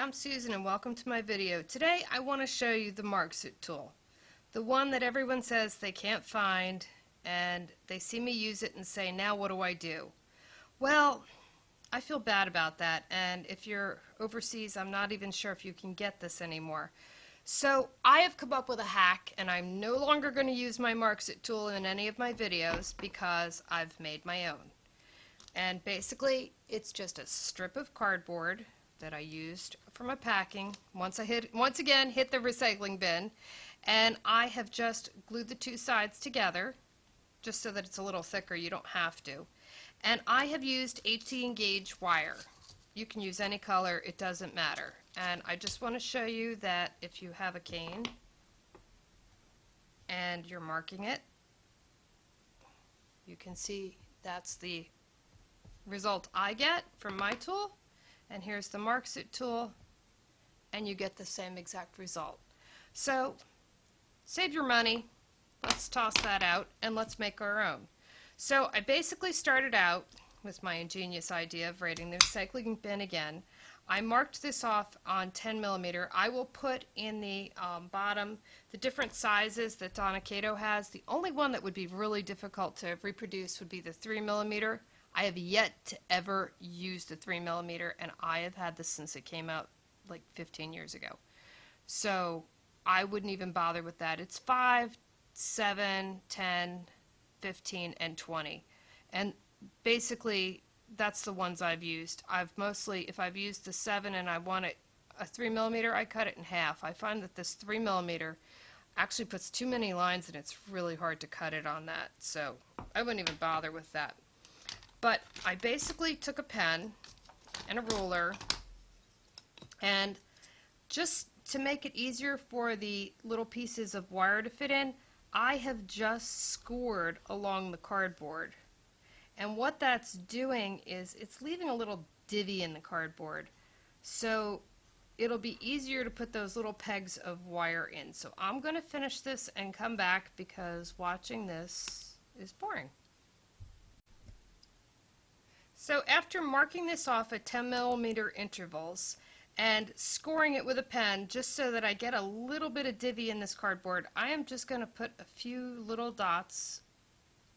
I'm Susan and welcome to my video. Today I want to show you the Marxit tool. The one that everyone says they can't find and they see me use it and say, now what do I do? Well, I feel bad about that, and if you're overseas, I'm not even sure if you can get this anymore. So I have come up with a hack, and I'm no longer going to use my Marxit tool in any of my videos because I've made my own. And basically, it's just a strip of cardboard that I used for my packing. Once again hit the recycling bin, and I have just glued the two sides together just so that it's a little thicker. You don't have to. And I have used 18 gauge wire. You can use any color, it doesn't matter. And I just want to show you that if you have a cane and you're marking it, you can see that's the result I get from my tool. And here's the Marxit tool, and you get the same exact result. So save your money, let's toss that out, and let's make our own. So I basically started out with my ingenious idea of raiding the recycling bin again. I marked this off on 10 millimeter. I will put in the bottom the different sizes that Donna Cato has. The only one that would be really difficult to reproduce would be the 3 millimeter. I have yet to ever use the 3 millimeter, and I have had this since it came out like 15 years ago. So I wouldn't even bother with that. It's 5, 7, 10, 15, and 20. And basically, that's the ones I've used. If I've used the 7 and I want it a 3 millimeter, I cut it in half. I find that this 3 millimeter actually puts too many lines, and it's really hard to cut it on that. So I wouldn't even bother with that. But I basically took a pen and a ruler, and just to make it easier for the little pieces of wire to fit in, I have just scored along the cardboard. And what that's doing is it's leaving a little divvy in the cardboard. So it'll be easier to put those little pegs of wire in. So I'm going to finish this and come back because watching this is boring. So after marking this off at 10 millimeter intervals and scoring it with a pen just so that I get a little bit of divvy in this cardboard, I am just going to put a few little dots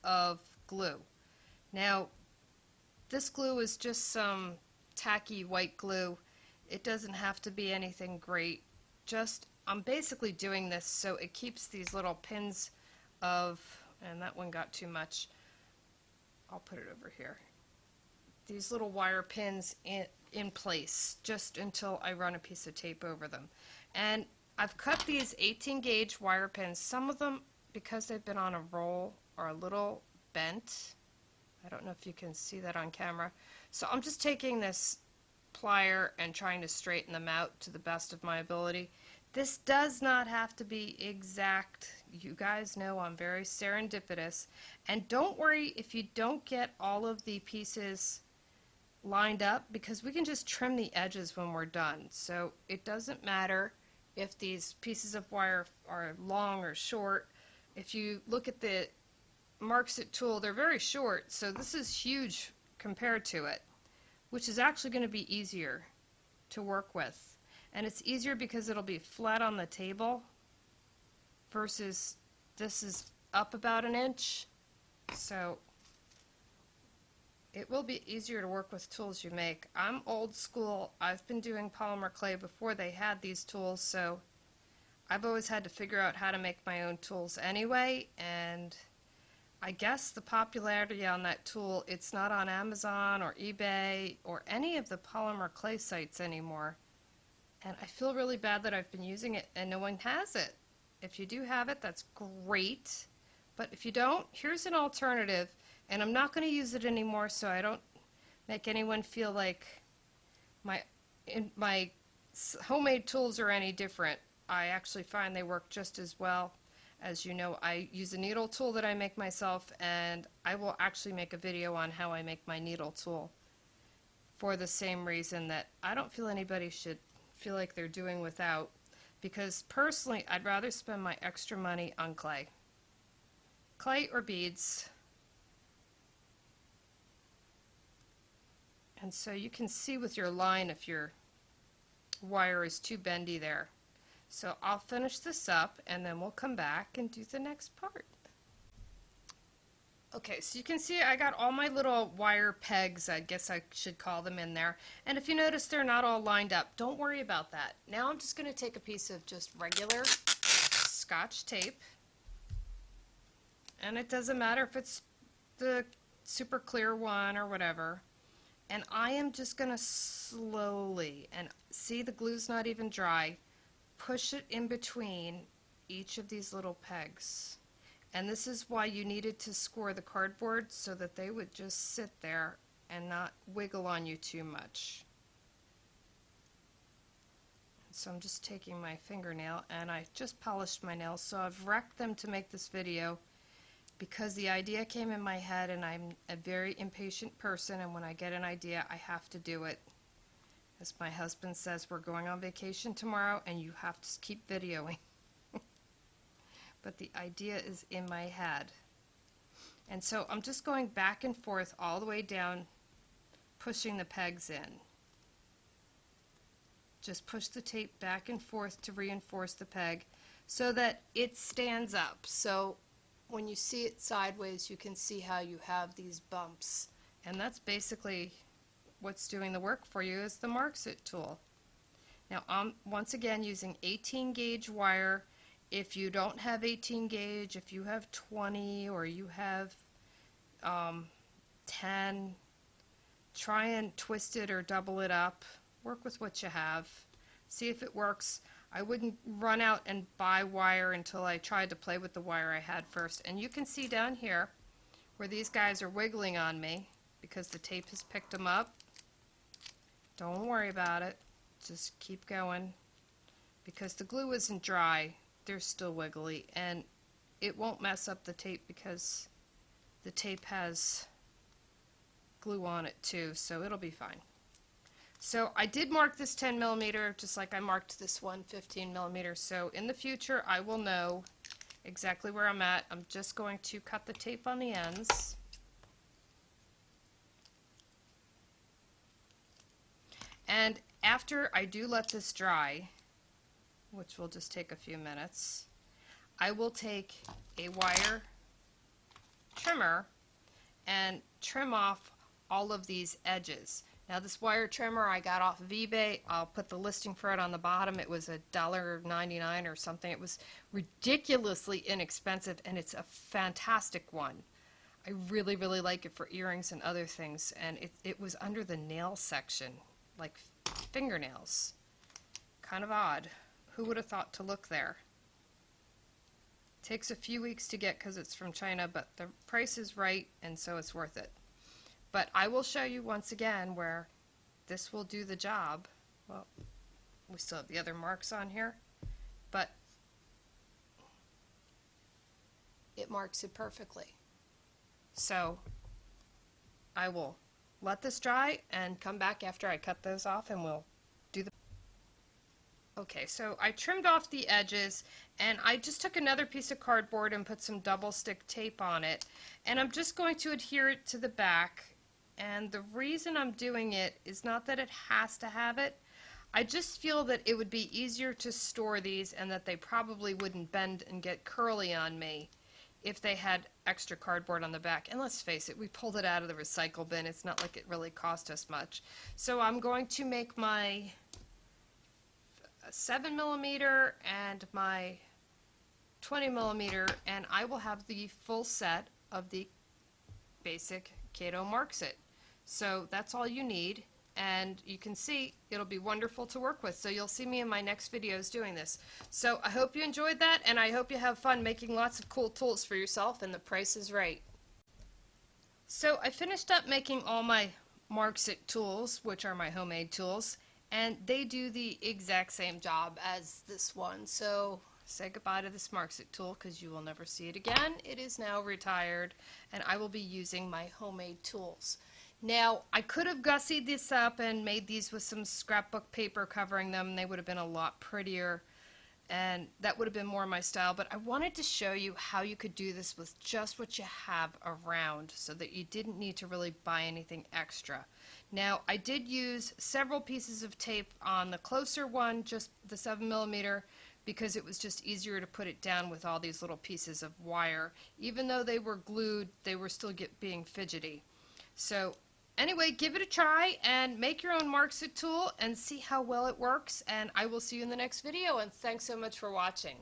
of glue. Now, this glue is just some tacky white glue. It doesn't have to be anything great. I'm basically doing this so it keeps these little pins of, and that one got too much. I'll put it over here. These little wire pins in place just until I run a piece of tape over them. And I've cut these 18 gauge wire pins. Some of them, because they've been on a roll, are a little bent. I don't know if you can see that on camera. So I'm just taking this plier and trying to straighten them out to the best of my ability. This does not have to be exact. You guys know I'm very serendipitous. And don't worry if you don't get all of the pieces lined up, because we can just trim the edges when we're done. So it doesn't matter if these pieces of wire are long or short. If you look at the Marxit tool, they're very short, so this is huge compared to it, which is actually going to be easier to work with. And it's easier because it'll be flat on the table versus this is up about an inch. So it will be easier to work with tools you make. I'm old school. I've been doing polymer clay before they had these tools, so I've always had to figure out how to make my own tools anyway, and I guess the popularity on that tool, it's not on Amazon or eBay or any of the polymer clay sites anymore. And I feel really bad that I've been using it and no one has it. If you do have it, that's great. But if you don't, here's an alternative. And I'm not going to use it anymore so I don't make anyone feel like my homemade tools are any different. I actually find they work just as well. As you know, I use a needle tool that I make myself, and I will actually make a video on how I make my needle tool for the same reason that I don't feel anybody should feel like they're doing without, because personally I'd rather spend my extra money on clay or beads. And so you can see with your line if you're wire is too bendy there. So I'll finish this up and then we'll come back and do the next part. Okay, so you can see I got all my little wire pegs, I guess I should call them, in there. And if you notice they're not all lined up, don't worry about that. Now I'm just going to take a piece of just regular Scotch tape. And it doesn't matter if it's the super clear one or whatever. And I am just going to slowly, and see the glue's not even dry, push it in between each of these little pegs. And this is why you needed to score the cardboard, so that they would just sit there and not wiggle on you too much. So I'm just taking my fingernail, and I just polished my nails, so I've wrecked them to make this video because the idea came in my head, and I'm a very impatient person, and when I get an idea I have to do it. As my husband says, we're going on vacation tomorrow and you have to keep videoing. But the idea is in my head. And so I'm just going back and forth all the way down, pushing the pegs in. Just push the tape back and forth to reinforce the peg so that it stands up. So when you see it sideways, you can see how you have these bumps. And that's basically what's doing the work for you, is the Marxit tool. Now I'm once again using 18 gauge wire. If you don't have 18 gauge, if you have 20 or you have 10, try and twist it or double it up. Work with what you have. See if it works. I wouldn't run out and buy wire until I tried to play with the wire I had first. And you can see down here where these guys are wiggling on me because the tape has picked them up. Don't worry about it. Just keep going. Because the glue isn't dry, they're still wiggly, and it won't mess up the tape because the tape has glue on it too, so it'll be fine. So I did mark this 10 millimeter just like I marked this one 15 millimeter, so in the future I will know exactly where I'm at. I'm just going to cut the tape on the ends. And after I do let this dry, which will just take a few minutes, I will take a wire trimmer and trim off all of these edges. Now this wire trimmer I got off of eBay. I'll put the listing for it on the bottom. It was $1.99 or something. It was ridiculously inexpensive, and it's a fantastic one. I really, really like it for earrings and other things, and it was under the nail section, like fingernails. Kind of odd. Who would have thought to look there? Takes a few weeks to get because it's from China, but the price is right, and so it's worth it. But I will show you once again where this will do the job. Well, we still have the other marks on here, but it marks it perfectly. So I will let this dry and come back after I cut those off, and we'll do the... Okay, so I trimmed off the edges, and I just took another piece of cardboard and put some double stick tape on it, and I'm just going to adhere it to the back. And the reason I'm doing it is not that it has to have it. I just feel that it would be easier to store these, and that they probably wouldn't bend and get curly on me if they had extra cardboard on the back. And let's face it, we pulled it out of the recycle bin. It's not like it really cost us much. So I'm going to make my 7 millimeter and my 20 millimeter, and I will have the full set of the basic Kato Marxit. So that's all you need, and you can see it'll be wonderful to work with. So you'll see me in my next videos doing this. So I hope you enjoyed that, and I hope you have fun making lots of cool tools for yourself, and the price is right. So I finished up making all my Marxit tools, which are my homemade tools, and they do the exact same job as this one. So say goodbye to this Marxit tool because you will never see it again. It is now retired, and I will be using my homemade tools. Now, I could have gussied this up and made these with some scrapbook paper covering them. They would have been a lot prettier, and that would have been more my style, but I wanted to show you how you could do this with just what you have around so that you didn't need to really buy anything extra. Now, I did use several pieces of tape on the closer one, just the 7mm, because it was just easier to put it down with all these little pieces of wire. Even though they were glued, they were still being fidgety. So anyway, give it a try and make your own Marxit tool and see how well it works, and I will see you in the next video, and thanks so much for watching.